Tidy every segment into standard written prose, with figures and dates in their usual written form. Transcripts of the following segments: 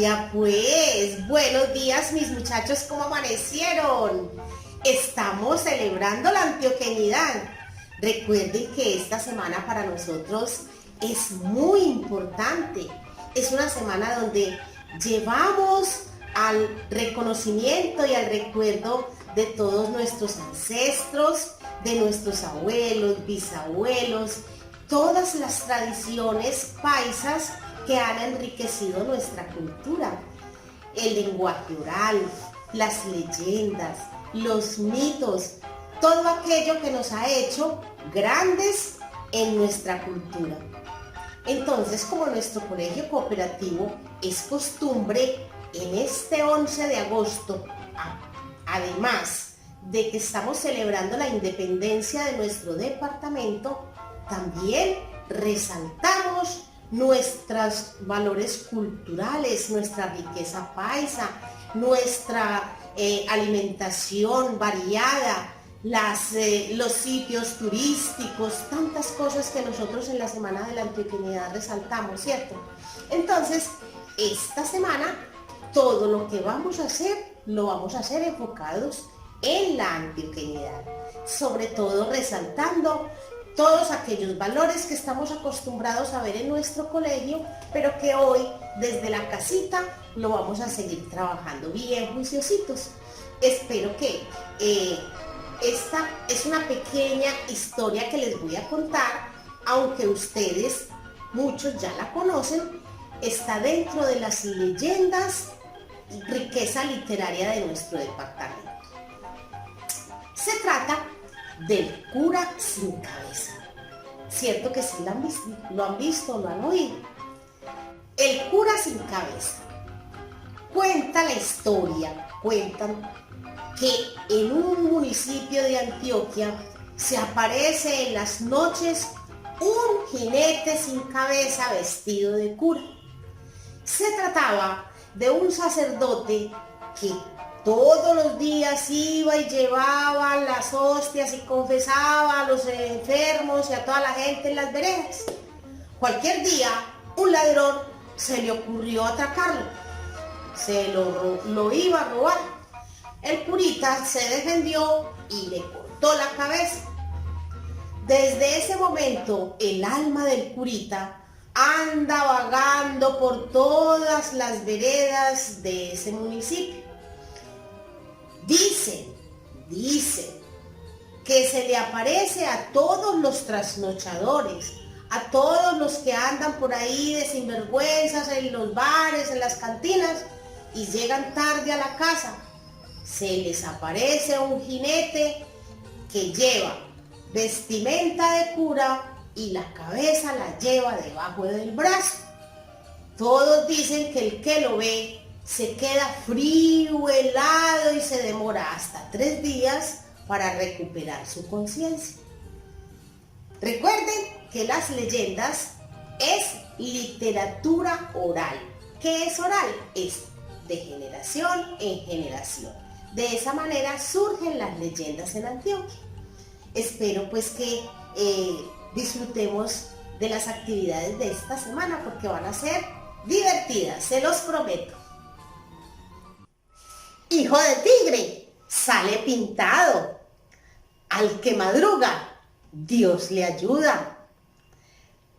Vaya pues, buenos días mis muchachos, ¿cómo amanecieron? Estamos celebrando la antioqueñidad. Recuerden que esta semana para nosotros es muy importante. Es una semana donde llevamos al reconocimiento y al recuerdo de todos nuestros ancestros, de nuestros abuelos, bisabuelos, todas las tradiciones paisas que han enriquecido nuestra cultura. El lenguaje oral, las leyendas, los mitos, todo aquello que nos ha hecho grandes en nuestra cultura. Entonces, como nuestro colegio cooperativo es costumbre en este 11 de agosto, además de que estamos celebrando la independencia de nuestro departamento, también resaltamos nuestros valores culturales, nuestra riqueza paisa, nuestra alimentación variada, los sitios turísticos, tantas cosas que nosotros en la Semana de la Antioqueñidad resaltamos, ¿cierto? Entonces, esta semana, todo lo que vamos a hacer, lo vamos a hacer enfocados en la antioqueñidad, sobre todo resaltando todos aquellos valores que estamos acostumbrados a ver en nuestro colegio, pero que hoy desde la casita lo vamos a seguir trabajando bien juiciositos. Espero que esta es una pequeña historia que les voy a contar, aunque ustedes, muchos ya la conocen, está dentro de las leyendas y riqueza literaria de nuestro departamento. Se trata del cura sin cabeza. Cierto que sí lo han visto, lo han oído. El cura sin cabeza. Cuenta la historia, cuentan que en un municipio de Antioquia se aparece en las noches un jinete sin cabeza vestido de cura. Se trataba de un sacerdote que todos los días iba y llevaba las hostias y confesaba a los enfermos y a toda la gente en las veredas. Cualquier día, un ladrón se le ocurrió atracarlo. Se lo iba a robar. El curita se defendió y le cortó la cabeza. Desde ese momento, el alma del curita anda vagando por todas las veredas de ese municipio. Dicen que se le aparece a todos los trasnochadores, a todos los que andan por ahí de sinvergüenzas en los bares, en las cantinas y llegan tarde a la casa. Se les aparece un jinete que lleva vestimenta de cura y la cabeza la lleva debajo del brazo. Todos dicen que el que lo ve se queda frío, helado y se demora hasta 3 días para recuperar su conciencia. Recuerden que las leyendas es literatura oral. ¿Qué es oral? Es de generación en generación. De esa manera surgen las leyendas en Antioquia. Espero pues que disfrutemos de las actividades de esta semana porque van a ser divertidas, se los prometo. Hijo de tigre, sale pintado. Al que madruga, Dios le ayuda.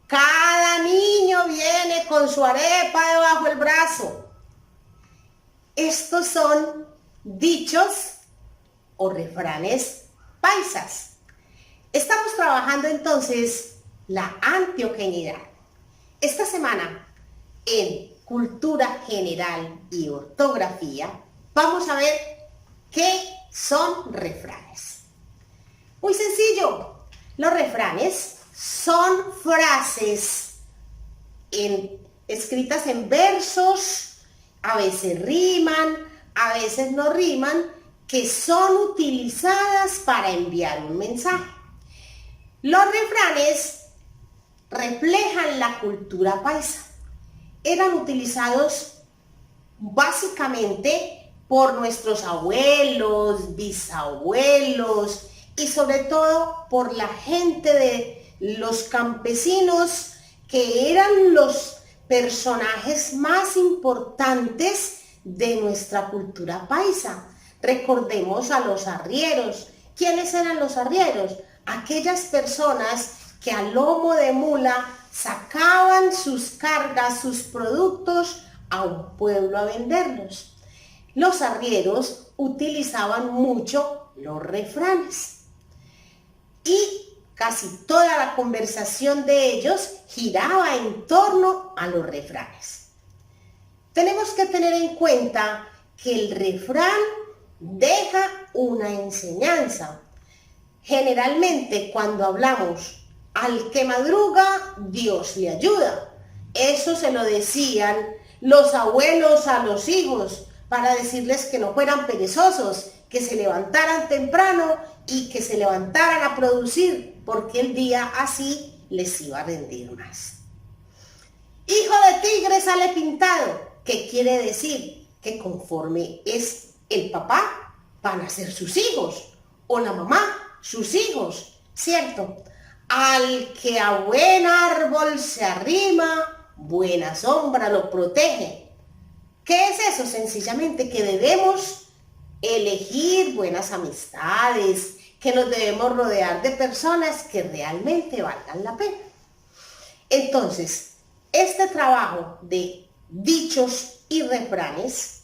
Cada niño viene con su arepa debajo del brazo. Estos son dichos o refranes paisas. Estamos trabajando entonces la antioqueñidad. Esta semana en Cultura General y Ortografía vamos a ver qué son refranes. Muy sencillo. Los refranes son frases escritas en versos, a veces riman, a veces no riman, que son utilizadas para enviar un mensaje. Los refranes reflejan la cultura paisa. Eran utilizados básicamente por nuestros abuelos, bisabuelos y sobre todo por la gente de los campesinos que eran los personajes más importantes de nuestra cultura paisa. Recordemos a los arrieros. ¿Quiénes eran los arrieros? Aquellas personas que a lomo de mula sacaban sus cargas, sus productos a un pueblo a venderlos. Los arrieros utilizaban mucho los refranes y casi toda la conversación de ellos giraba en torno a los refranes. Tenemos que tener en cuenta que el refrán deja una enseñanza. Generalmente cuando hablamos al que madruga, Dios le ayuda. Eso se lo decían los abuelos a los hijos para decirles que no fueran perezosos, que se levantaran temprano y que se levantaran a producir, porque el día así les iba a rendir más. Hijo de tigre sale pintado. ¿Qué quiere decir? Que conforme es el papá, van a ser sus hijos, o la mamá, sus hijos, ¿cierto? Al que a buen árbol se arrima, buena sombra lo protege. ¿Qué es eso? Sencillamente que debemos elegir buenas amistades, que nos debemos rodear de personas que realmente valgan la pena. Entonces, este trabajo de dichos y refranes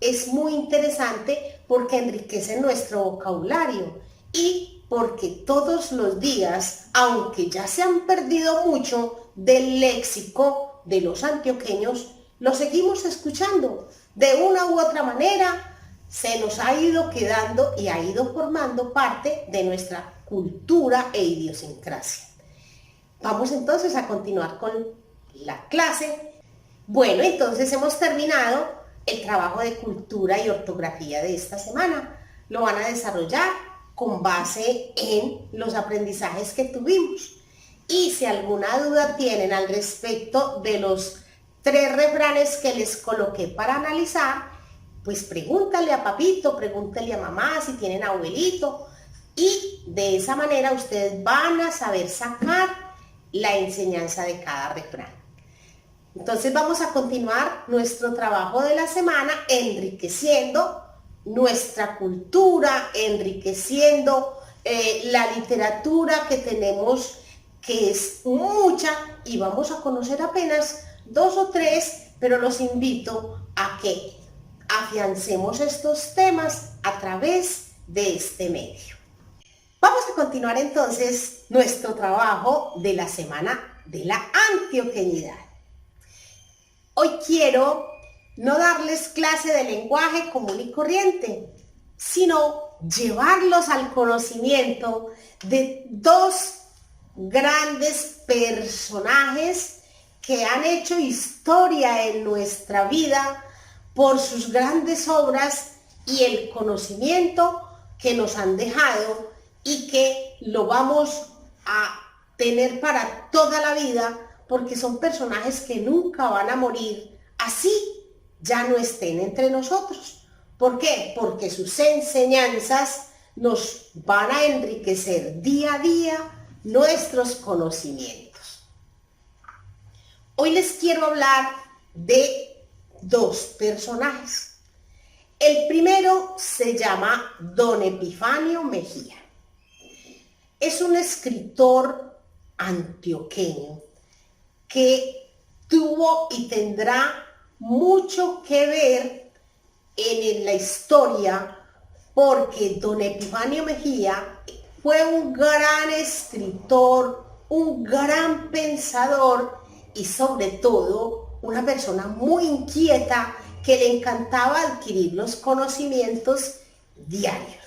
es muy interesante porque enriquece nuestro vocabulario y porque todos los días, aunque ya se han perdido mucho del léxico de los antioqueños, lo seguimos escuchando. De una u otra manera se nos ha ido quedando y ha ido formando parte de nuestra cultura e idiosincrasia. Vamos entonces a continuar con la clase. Bueno, entonces hemos terminado el trabajo de cultura y ortografía de esta semana. Lo van a desarrollar con base en los aprendizajes que tuvimos. Y si alguna duda tienen al respecto de los 3 refranes que les coloqué para analizar, pues pregúntale a papito, pregúntale a mamá si tienen abuelito. Y de esa manera ustedes van a saber sacar la enseñanza de cada refrán. Entonces vamos a continuar nuestro trabajo de la semana enriqueciendo nuestra cultura, enriqueciendo la literatura que tenemos, que es mucha, y vamos a conocer apenas 2 o 3, pero los invito a que afiancemos estos temas a través de este medio. Vamos a continuar entonces nuestro trabajo de la semana de la antioqueñidad. Hoy quiero no darles clase de lenguaje común y corriente, sino llevarlos al conocimiento de 2 grandes personajes que han hecho historia en nuestra vida por sus grandes obras y el conocimiento que nos han dejado y que lo vamos a tener para toda la vida, porque son personajes que nunca van a morir, así ya no estén entre nosotros. ¿Por qué? Porque sus enseñanzas nos van a enriquecer día a día nuestros conocimientos. Hoy les quiero hablar de 2 personajes. El primero se llama Don Epifanio Mejía. Es un escritor antioqueño que tuvo y tendrá mucho que ver en la historia, porque Don Epifanio Mejía fue un gran escritor, un gran pensador y sobre todo una persona muy inquieta que le encantaba adquirir los conocimientos diarios.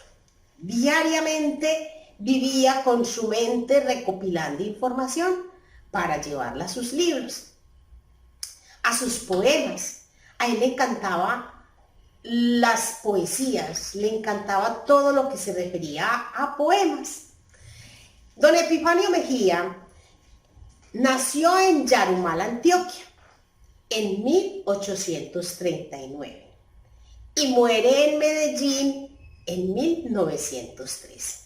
Diariamente vivía con su mente recopilando información para llevarla a sus libros, a sus poemas. A él le encantaba las poesías, le encantaba todo lo que se refería a poemas. Don Epifanio Mejía nació en Yarumal, Antioquia, en 1839 y muere en Medellín en 1903.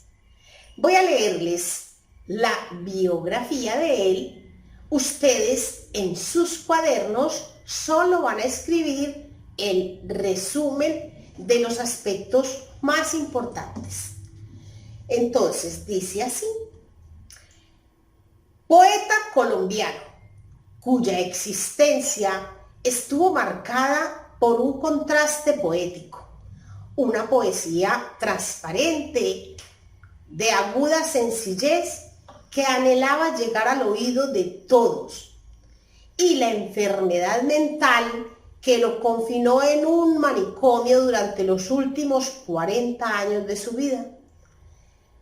Voy a leerles la biografía de él, ustedes en sus cuadernos solo van a escribir el resumen de los aspectos más importantes. Entonces, dice así: poeta colombiano, cuya existencia estuvo marcada por un contraste poético, una poesía transparente, de aguda sencillez que anhelaba llegar al oído de todos, y la enfermedad mental que lo confinó en un manicomio durante los últimos 40 años de su vida.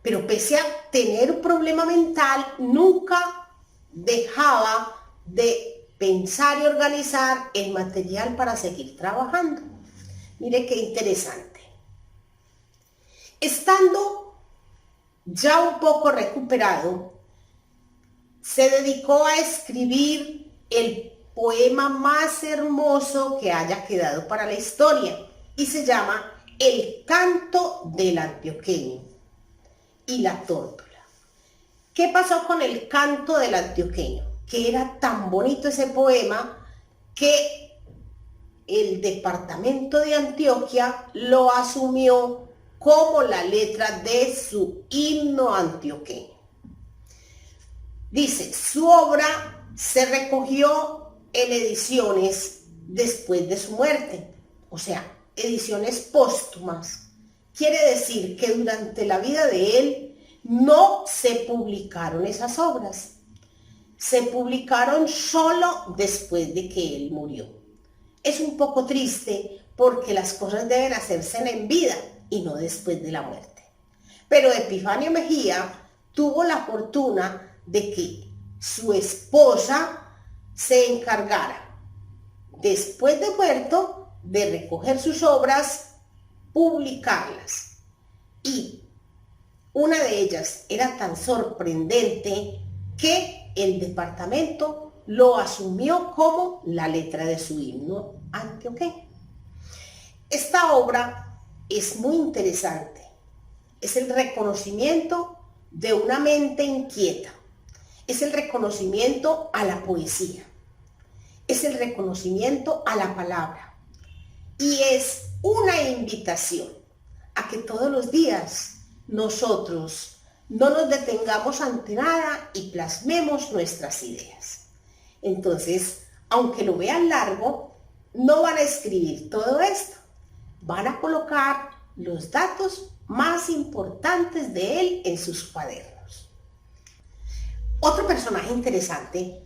Pero pese a tener un problema mental, nunca dejaba de pensar y organizar el material para seguir trabajando. Mire qué interesante. Estando ya un poco recuperado, se dedicó a escribir el poema más hermoso que haya quedado para la historia y se llama El canto del antioqueño y la tórtola. ¿Qué pasó con el canto del antioqueño? Que era tan bonito ese poema que el departamento de Antioquia lo asumió como la letra de su himno antioqueño. Dice, su obra se recogió en ediciones después de su muerte, o sea, ediciones póstumas. Quiere decir que durante la vida de él no se publicaron esas obras. Se publicaron solo después de que él murió. Es un poco triste porque las cosas deben hacerse en vida y no después de la muerte. Pero Epifanio Mejía tuvo la fortuna de que su esposa se encargara, después de muerto, de recoger sus obras, publicarlas. Y una de ellas era tan sorprendente que el departamento lo asumió como la letra de su himno antioqueño. Esta obra es muy interesante. Es el reconocimiento de una mente inquieta. Es el reconocimiento a la poesía. Es el reconocimiento a la palabra. Y es una invitación a que todos los días nosotros no nos detengamos ante nada y plasmemos nuestras ideas. Entonces, aunque lo vean largo, no van a escribir todo esto. Van a colocar los datos más importantes de él en sus cuadernos. Otro personaje interesante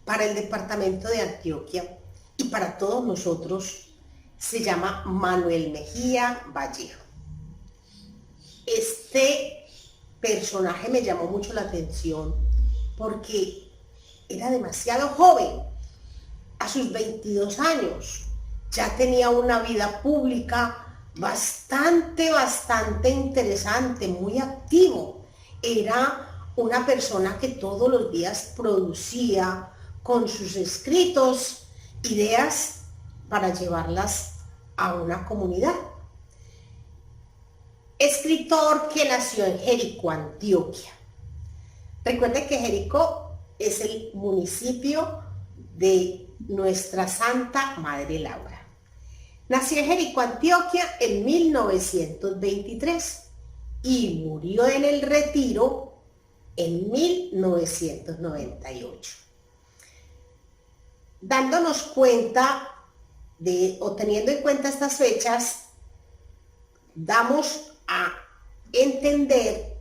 para el departamento de Antioquia y para todos nosotros se llama Manuel Mejía Vallejo. Este personaje me llamó mucho la atención porque era demasiado joven. A sus 22 años ya tenía una vida pública bastante interesante, muy activo. Era una persona que todos los días producía con sus escritos ideas para llevarlas a una comunidad. Escritor que nació en Jericó, Antioquia. Recuerden que Jericó es el municipio de nuestra Santa Madre Laura. Nació en Jericó, Antioquia en 1923 y murió en el Retiro en 1998. Dándonos cuenta o teniendo en cuenta estas fechas, damos a entender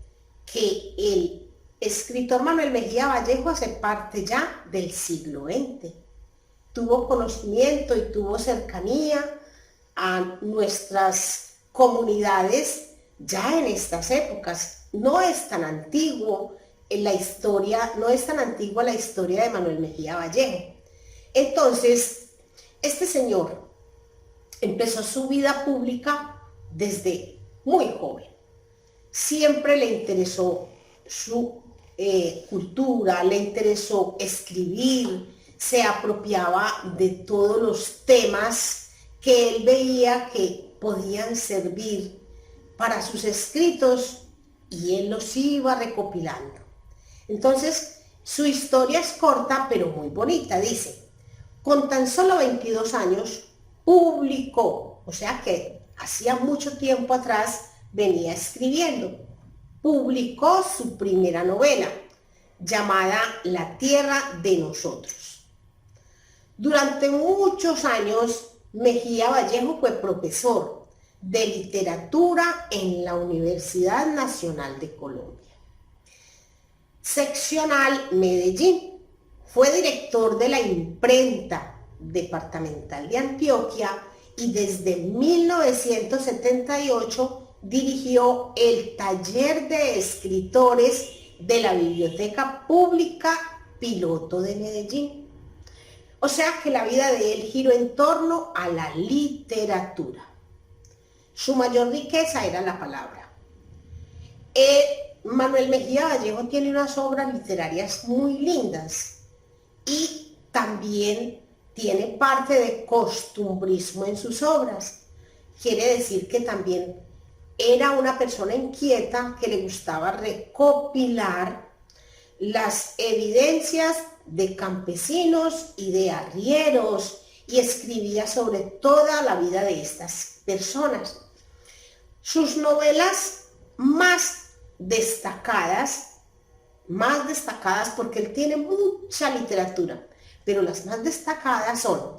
que el escritor Manuel Mejía Vallejo hace parte ya del siglo XX. Tuvo conocimiento y tuvo cercanía a nuestras comunidades ya en estas épocas. No es tan antiguo en la historia, no es tan antigua la historia de Manuel Mejía Vallejo. Entonces, este señor empezó su vida pública desde muy joven. Siempre le interesó su cultura, le interesó escribir, se apropiaba de todos los temas que él veía que podían servir para sus escritos y él los iba recopilando. Entonces, Su historia es corta pero muy bonita. Dice, con tan solo 22 años publicó, o sea que hacía mucho tiempo atrás venía escribiendo, publicó su primera novela llamada La Tierra de Nosotros. Durante muchos años Mejía Vallejo fue profesor de literatura en la Universidad Nacional de Colombia. Seccional Medellín. Fue director de la imprenta departamental de Antioquia y desde 1978 dirigió el taller de escritores de la Biblioteca Pública Piloto de Medellín. O sea que la vida de él giró en torno a la literatura. Su mayor riqueza era la palabra. Manuel Mejía Vallejo tiene unas obras literarias muy lindas y también tiene parte de costumbrismo en sus obras. Quiere decir que también era una persona inquieta que le gustaba recopilar las evidencias de campesinos y de arrieros y escribía sobre toda la vida de estas personas. Sus novelas más destacadas porque él tiene mucha literatura, pero las más destacadas son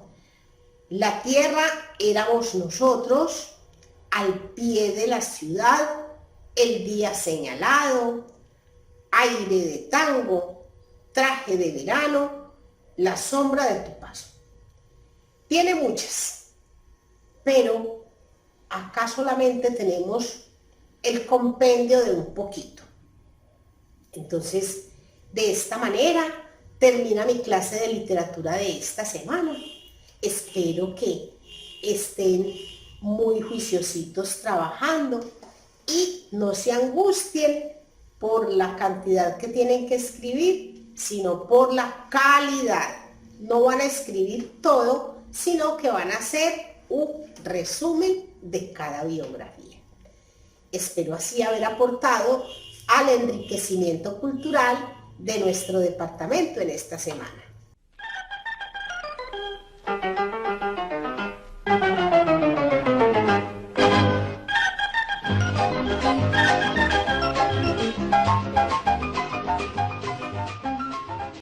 La Tierra éramos nosotros, Al pie de la ciudad, El día señalado, Aire de tango, Traje de verano, La sombra de tu paso. Tiene muchas, pero acá solamente tenemos el compendio de un poquito. Entonces, de esta manera termina mi clase de literatura de esta semana. Espero que estén muy juiciositos trabajando y no se angustien por la cantidad que tienen que escribir, sino por la calidad. No van a escribir todo, sino que van a hacer un resumen de cada biografía. Espero así haber aportado al enriquecimiento cultural de nuestro departamento en esta semana.